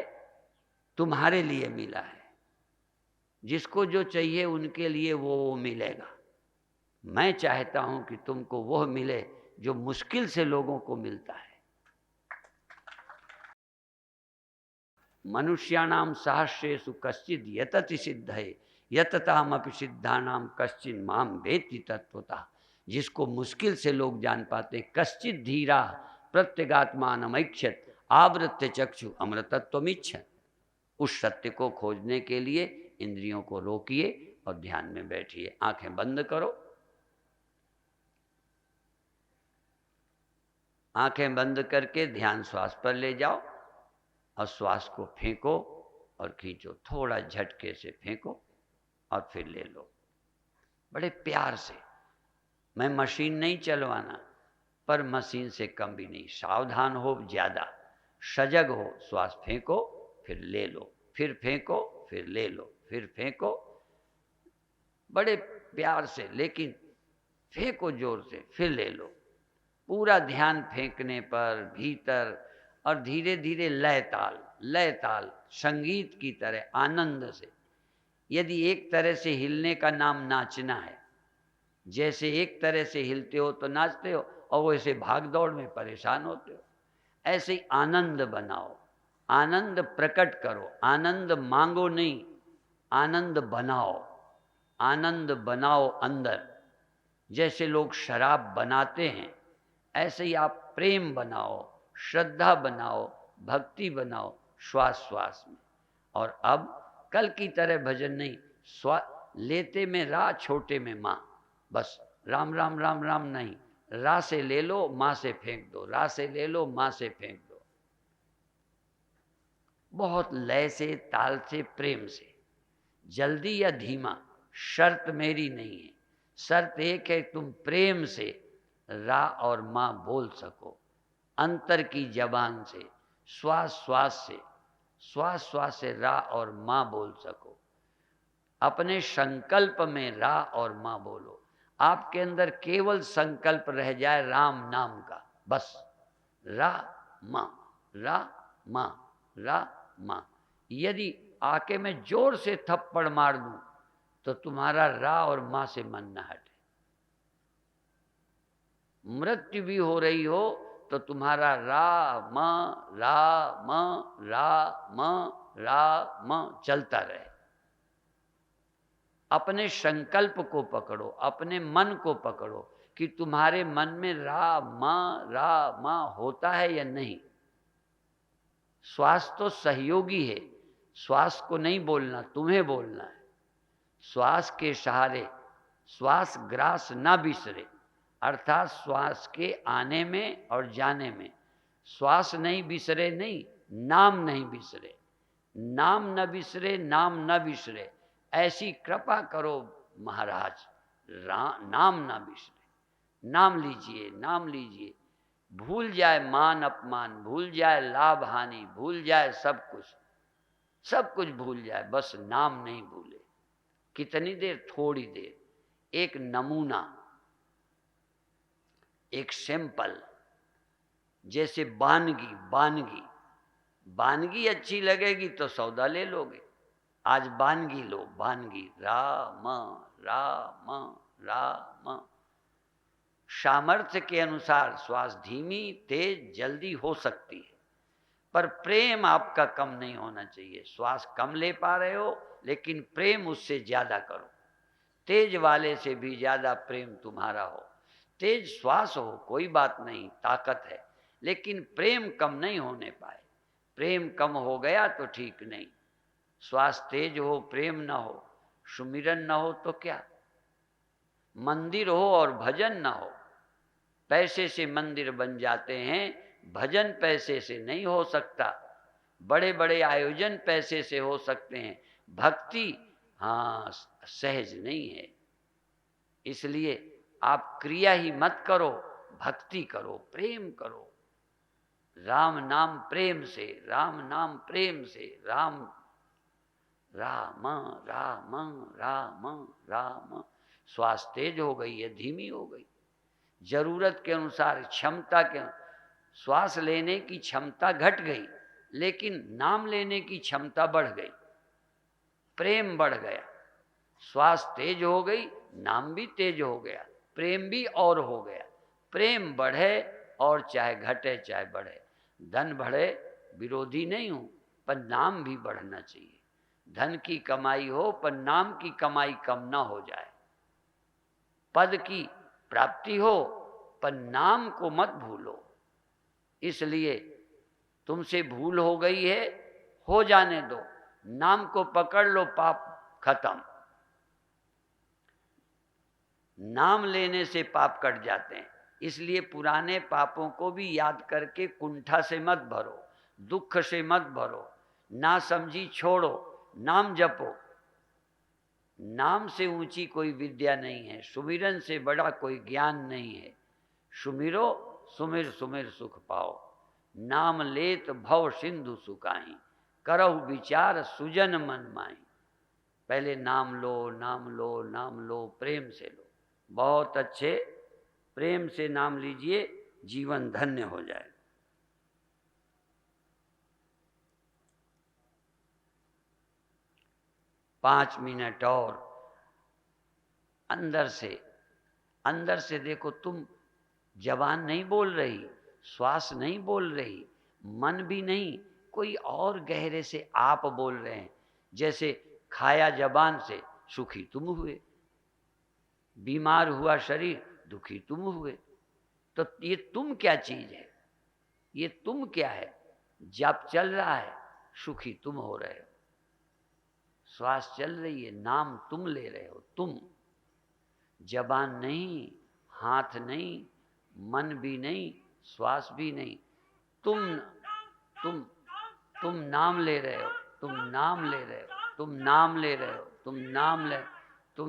तुम्हारे लिए मिला है। जिसको जो चाहिए उनके लिए वो मिलेगा। मैं चाहता हूं कि तुमको वो मिले जो मुश्किल से लोगों को मिलता है। मनुष्याणाम सहस्रेषु कश्चिद यतति सिद्धये यततामपि सिद्धानाम कश्चिन माम वेत्ति तत्वतः। जिसको मुश्किल से लोग जान पाते, कश्चित धीरा प्रत्यगात्मानमैक्षत आवृत्य चक्षु अमृतत्वमिच्छत। उस सत्य को खोजने के लिए इंद्रियों को रोकिए और ध्यान में बैठिए। आंखें बंद करो। आंखें बंद करके ध्यान श्वास पर ले जाओ और श्वास को फेंको और खींचो। थोड़ा झटके से फेंको और फिर ले लो, बड़े प्यार से। मैं मशीन नहीं चलवाना, पर मशीन से कम भी नहीं। सावधान हो, ज्यादा सजग हो। श्वास फेंको, फिर ले लो, फिर फेंको, फिर ले लो, फिर फेंको, बड़े प्यार से, लेकिन फेंको जोर से, फिर ले लो। पूरा ध्यान फेंकने पर भीतर, और धीरे धीरे लय ताल संगीत की तरह आनंद से। यदि एक तरह से हिलने का नाम नाचना है, जैसे एक तरह से हिलते हो तो नाचते हो और वैसे भाग दौड़ में परेशान होते हो, ऐसे ही आनंद बनाओ, आनंद प्रकट करो। आनंद मांगो नहीं, आनंद बनाओ। आनंद बनाओ अंदर। जैसे लोग शराब बनाते हैं, ऐसे ही आप प्रेम बनाओ, श्रद्धा बनाओ, भक्ति बनाओ श्वास श्वास में। और अब कल की तरह भजन नहीं, लेते में रा, छोटे में माँ। बस राम राम राम राम नहीं, रा से ले लो, माँ से फेंक दो, रा से ले लो, माँ से फेंक दो। बहुत लय से, ताल से, प्रेम से। जल्दी या धीमा शर्त मेरी नहीं है। शर्त एक है, तुम प्रेम से रा और माँ बोल सको, अंतर की जबान से, श्वास श्वास से, श्वास श्वास से रा और माँ बोल सको। अपने संकल्प में रा और माँ बोलो। आपके अंदर केवल संकल्प रह जाए राम नाम का, बस रा माँ, रा माँ, रा माँ। यदि आके मैं जोर से थप्पड़ मार दूं तो तुम्हारा रा और माँ से मन न हटे। मृत्यु भी हो रही हो तो तुम्हारा राम राम राम राम चलता रहे। अपने संकल्प को पकड़ो, अपने मन को पकड़ो कि तुम्हारे मन में राम राम होता है या नहीं। श्वास तो सहयोगी है, श्वास को नहीं बोलना, तुम्हें बोलना है। श्वास के सहारे श्वास ग्रास ना बिसरे, अर्थात श्वास के आने में और जाने में श्वास नहीं बिसरे, नहीं नाम नहीं बिसरे। नाम न बिसरे, नाम न बिसरे, ऐसी कृपा करो महाराज। नाम ना बिसरे, नाम लीजिए, नाम लीजिए। भूल जाए मान अपमान, भूल जाए लाभ हानि, भूल जाए सब कुछ भूल जाए, बस नाम नहीं भूले। कितनी देर? थोड़ी देर। एक नमूना, एक सैंपल, जैसे बानगी अच्छी लगेगी तो सौदा ले लोगे। आज बानगी लो, बानगी राम राम राम। सामर्थ्य के अनुसार श्वास धीमी तेज जल्दी हो सकती है, पर प्रेम आपका कम नहीं होना चाहिए। श्वास कम ले पा रहे हो, लेकिन प्रेम उससे ज्यादा करो। तेज वाले से भी ज्यादा प्रेम तुम्हारा हो। तेज श्वास हो, कोई बात नहीं, ताकत है, लेकिन प्रेम कम नहीं होने पाए। प्रेम कम हो गया तो ठीक नहीं। श्वास तेज हो, प्रेम न हो, सुमिरन न हो तो क्या? मंदिर हो और भजन न हो। पैसे से मंदिर बन जाते हैं, भजन पैसे से नहीं हो सकता, बड़े बड़े आयोजन पैसे से हो सकते हैं, भक्ति हाँ सहज नहीं है। इसलिए आप क्रिया ही मत करो, भक्ति करो, प्रेम करो। राम नाम प्रेम से, राम नाम प्रेम से, राम राम राम राम राम। श्वास तेज हो गई है, धीमी हो गई, जरूरत के अनुसार, क्षमता के, श्वास लेने की क्षमता घट गई, लेकिन नाम लेने की क्षमता बढ़ गई, प्रेम बढ़ गया। श्वास तेज हो गई, नाम भी तेज हो गया, प्रेम भी और हो गया। प्रेम बढ़े और चाहे घटे चाहे बढ़े, धन बढ़े विरोधी नहीं हूं, पर नाम भी बढ़ना चाहिए। धन की कमाई हो पर नाम की कमाई कम ना हो जाए। पद की प्राप्ति हो पर नाम को मत भूलो। इसलिए तुमसे भूल हो गई है, हो जाने दो, नाम को पकड़ लो, पाप खत्म। नाम लेने से पाप कट जाते हैं। इसलिए पुराने पापों को भी याद करके कुंठा से मत भरो, दुख से मत भरो, ना समझी छोड़ो, नाम जपो। नाम से ऊंची कोई विद्या नहीं है, सुमिरन से बड़ा कोई ज्ञान नहीं है। सुमिरो सुमिर सुमिर सुख पाओ, नाम लेत भव सिंधु सुकाई, करहु विचार सुजन मन माई। पहले नाम लो, नाम लो, नाम लो, प्रेम से लो। बहुत अच्छे, प्रेम से नाम लीजिए, जीवन धन्य हो जाए। पाँच मिनट और अंदर से देखो, तुम जबान नहीं बोल रही, श्वास नहीं बोल रही, मन भी नहीं, कोई और गहरे से आप बोल रहे हैं। जैसे खाया जबान से, सुखी तुम हुए, बीमार हुआ शरीर, दुखी तुम हुए। तो ये तुम क्या चीज है, ये तुम क्या है? जब चल रहा है, सुखी तुम हो रहे हो, श्वास चल रही है, नाम तुम ले रहे हो। तुम, जबान नहीं, हाथ नहीं, मन भी नहीं, श्वास भी नहीं, तुम तुम नाम ले रहे हो, तुम नाम ले रहे हो, तुम नाम ले रहे हो, तुम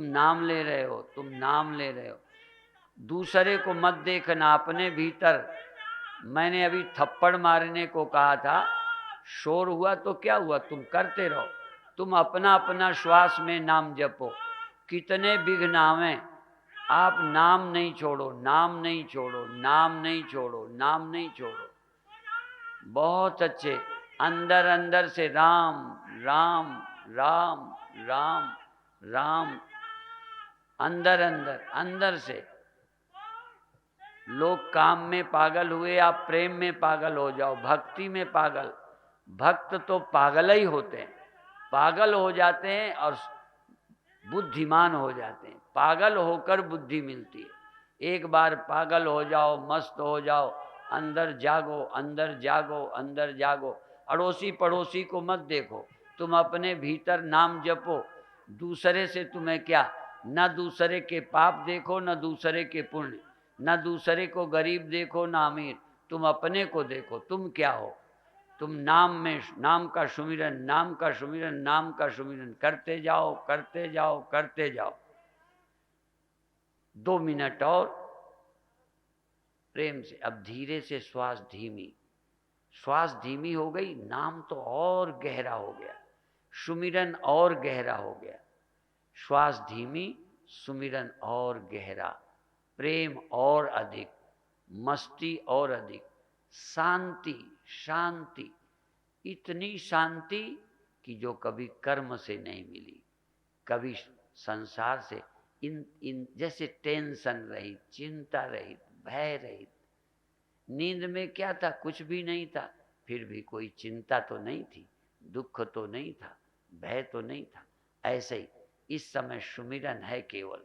नाम ले रहे हो, तुम नाम ले रहे हो। दूसरे को मत देखना, अपने भीतर। मैंने अभी थप्पड़ मारने को कहा था, शोर हुआ तो क्या हुआ, तुम करते रहो। तुम अपना अपना श्वास में नाम जपो। कितने विघ्न आवें, आप नाम नहीं छोड़ो, नाम नहीं छोड़ो, नाम नहीं छोड़ो, नाम नहीं छोड़ो। बहुत अच्छे, अंदर अंदर से राम राम राम राम राम, अंदर अंदर अंदर से। लोग काम में पागल हुए, आप प्रेम में पागल हो जाओ, भक्ति में पागल। भक्त तो पागल ही होते हैं, पागल हो जाते हैं और बुद्धिमान हो जाते हैं। पागल होकर बुद्धि मिलती है। एक बार पागल हो जाओ, मस्त हो जाओ, अंदर जागो, अंदर जागो, अंदर जागो। अड़ोसी पड़ोसी को मत देखो, तुम अपने भीतर नाम जपो। दूसरे से तुम्हें क्या, न दूसरे के पाप देखो, न दूसरे के पुण्य, न दूसरे को गरीब देखो, न अमीर, तुम अपने को देखो। तुम क्या हो? तुम नाम में, नाम का सुमिरन, नाम का सुमिरन, नाम का सुमिरन करते जाओ, करते जाओ, करते जाओ। 2 मिनट और प्रेम से। अब धीरे से श्वास धीमी, श्वास धीमी हो गई, नाम तो और गहरा हो गया, सुमिरन और गहरा हो गया। श्वास धीमी, सुमिरन और गहरा, प्रेम और अधिक, मस्ती और अधिक, शांति शांति, इतनी शांति कि जो कभी कर्म से नहीं मिली, कभी संसार से। इन जैसे टेंशन रहित, चिंता रहित, भय रहित। नींद में क्या था? कुछ भी नहीं था, फिर भी कोई चिंता तो नहीं थी, दुख तो नहीं था, भय तो नहीं था। ऐसे ही इस समय सुमिरन है केवल,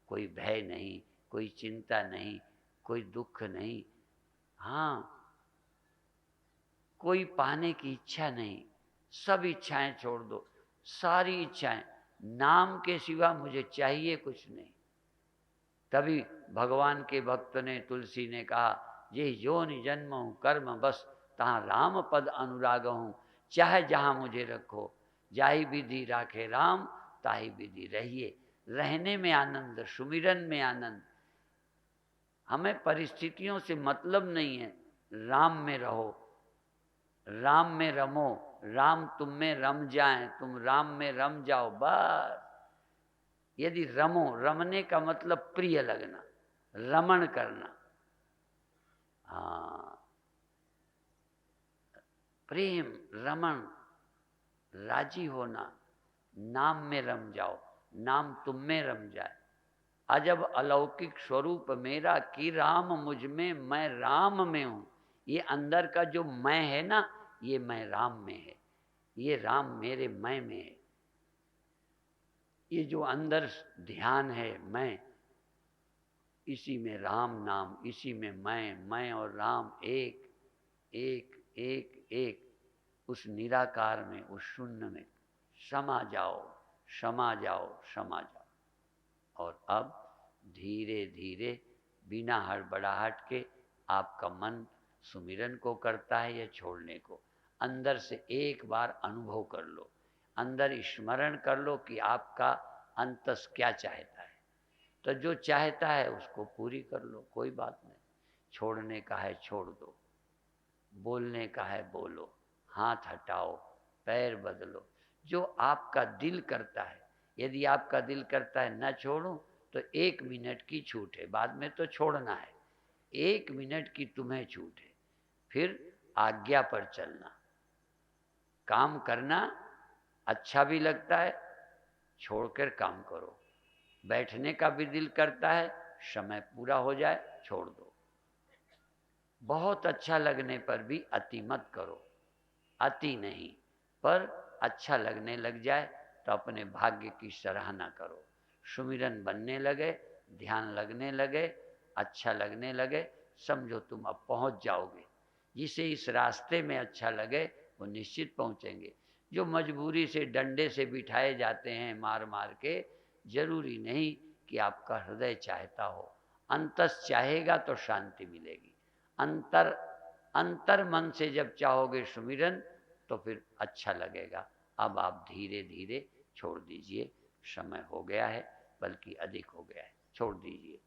कोई भय नहीं, कोई चिंता नहीं, कोई दुख नहीं। हाँ, कोई पाने की इच्छा नहीं, सब इच्छाएं छोड़ दो, सारी इच्छाएं, नाम के सिवा मुझे चाहिए कुछ नहीं। तभी भगवान के भक्त ने, तुलसी ने कहा, जे जोनि जन्म हूँ कर्म बस, तहाँ राम पद अनुराग हूँ। चाहे जहाँ मुझे रखो, जाहि विधि राखे राम, ताहि विधि रहिए। रहने में आनंद, सुमिरन में आनंद। हमें परिस्थितियों से मतलब नहीं है, राम में रहो, राम में रमो, राम तुम में रम जाए, तुम राम में रम जाओ बस। यदि रमो, रमने का मतलब प्रिय लगना, रमण करना। हाँ, प्रेम, रमण, राजी होना, नाम में रम जाओ, नाम तुम में रम जाए। अजब अलौकिक स्वरूप मेरा कि राम मुझ में, मैं राम में हूँ। ये अंदर का जो मैं है ना, ये मैं राम में है, ये राम मेरे मैं में है। ये जो अंदर ध्यान है मैं, इसी में राम नाम, इसी में मैं और राम एक एक एक एक, उस निराकार में, उस शून्य में समा जाओ, समा जाओ, समा जाओ। और अब धीरे धीरे बिना हड़बड़ाहट के आपका मन सुमिरन को करता है या छोड़ने को। अंदर से एक बार अनुभव कर लो, अंदर स्मरण कर लो कि आपका अंतस क्या चाहता है। तो जो चाहता है उसको पूरी कर लो, कोई बात नहीं। छोड़ने का है छोड़ दो, बोलने का है बोलो, हाथ हटाओ, पैर बदलो, जो आपका दिल करता है। यदि आपका दिल करता है न छोड़ूं, तो 1 मिनट की छूट है, बाद में तो छोड़ना है। 1 मिनट की तुम्हें छूट है, फिर आज्ञा पर चलना। काम करना अच्छा भी लगता है, छोड़कर काम करो। बैठने का भी दिल करता है, समय पूरा हो जाए छोड़ दो। बहुत अच्छा लगने पर भी अति मत करो, अति नहीं, पर अच्छा लगने लग जाए तो अपने भाग्य की सराहना करो। सुमिरन बनने लगे, ध्यान लगने लगे, अच्छा लगने लगे, समझो तुम अब पहुंच जाओगे। जिसे इस रास्ते में अच्छा लगे वो निश्चित पहुंचेंगे। जो मजबूरी से डंडे से बिठाए जाते हैं मार मार के, जरूरी नहीं कि आपका हृदय चाहता हो। अंतस चाहेगा तो शांति मिलेगी। अंतर अंतर मन से जब चाहोगे सुमिरन, तो फिर अच्छा लगेगा। अब आप धीरे धीरे छोड़ दीजिए, समय हो गया है, बल्कि अधिक हो गया है, छोड़ दीजिए।